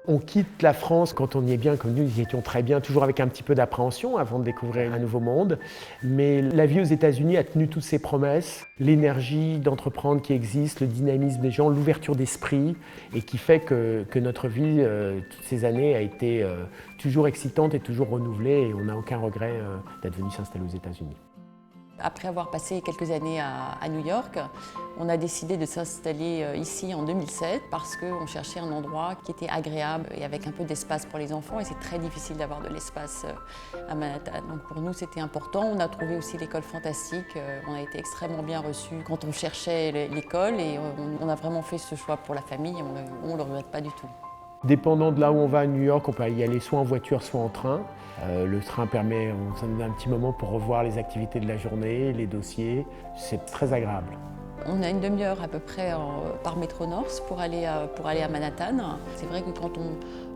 On quitte la France quand on y est bien, comme nous y étions très bien, toujours avec un petit peu d'appréhension avant de découvrir un nouveau monde. Mais la vie aux États-Unis a tenu toutes ses promesses, l'énergie d'entreprendre qui existe, le dynamisme des gens, l'ouverture d'esprit, et qui fait que notre vie, toutes ces années, a été toujours excitante et toujours renouvelée, et on n'a aucun regret d'être venu s'installer aux États-Unis. Après avoir passé quelques années à New York, on a décidé de s'installer ici en 2007 parce qu'on cherchait un endroit qui était agréable et avec un peu d'espace pour les enfants, et c'est très difficile d'avoir de l'espace à Manhattan. Donc pour nous c'était important. On a trouvé aussi l'école fantastique, on a été extrêmement bien reçus quand on cherchait l'école, et on a vraiment fait ce choix pour la famille, et on ne le regrette pas du tout. Dépendant de là où on va à New York, on peut y aller soit en voiture, soit en train. Le train permet, on s'en donne un petit moment pour revoir les activités de la journée, les dossiers. C'est très agréable. On a une demi-heure à peu près par métro North pour aller à Manhattan. C'est vrai que quand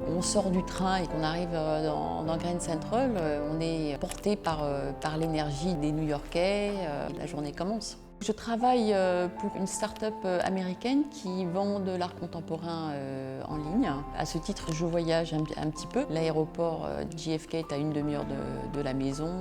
on sort du train et qu'on arrive dans Grand Central, on est porté par l'énergie des New-Yorkais. La journée commence. Je travaille pour une start-up américaine qui vend de l'art contemporain en ligne. À ce titre, je voyage un petit peu. L'aéroport JFK est à une demi-heure de la maison.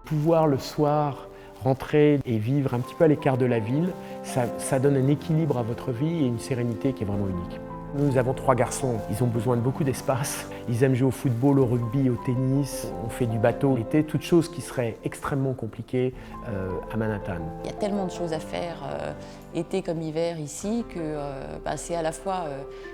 Pouvoir le soir rentrer et vivre un petit peu à l'écart de la ville, ça donne un équilibre à votre vie et une sérénité qui est vraiment unique. Nous avons 3 garçons, ils ont besoin de beaucoup d'espace. Ils aiment jouer au football, au rugby, au tennis. On fait du bateau l'été, toutes choses qui seraient extrêmement compliquées à Manhattan. Il y a tellement de choses à faire, été comme hiver ici, que c'est à la fois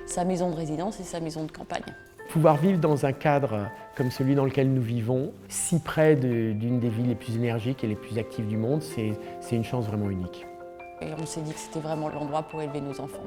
sa maison de résidence et sa maison de campagne. Pouvoir vivre dans un cadre comme celui dans lequel nous vivons, si près d'une des villes les plus énergiques et les plus actives du monde, c'est une chance vraiment unique. Et on s'est dit que c'était vraiment l'endroit pour élever nos enfants.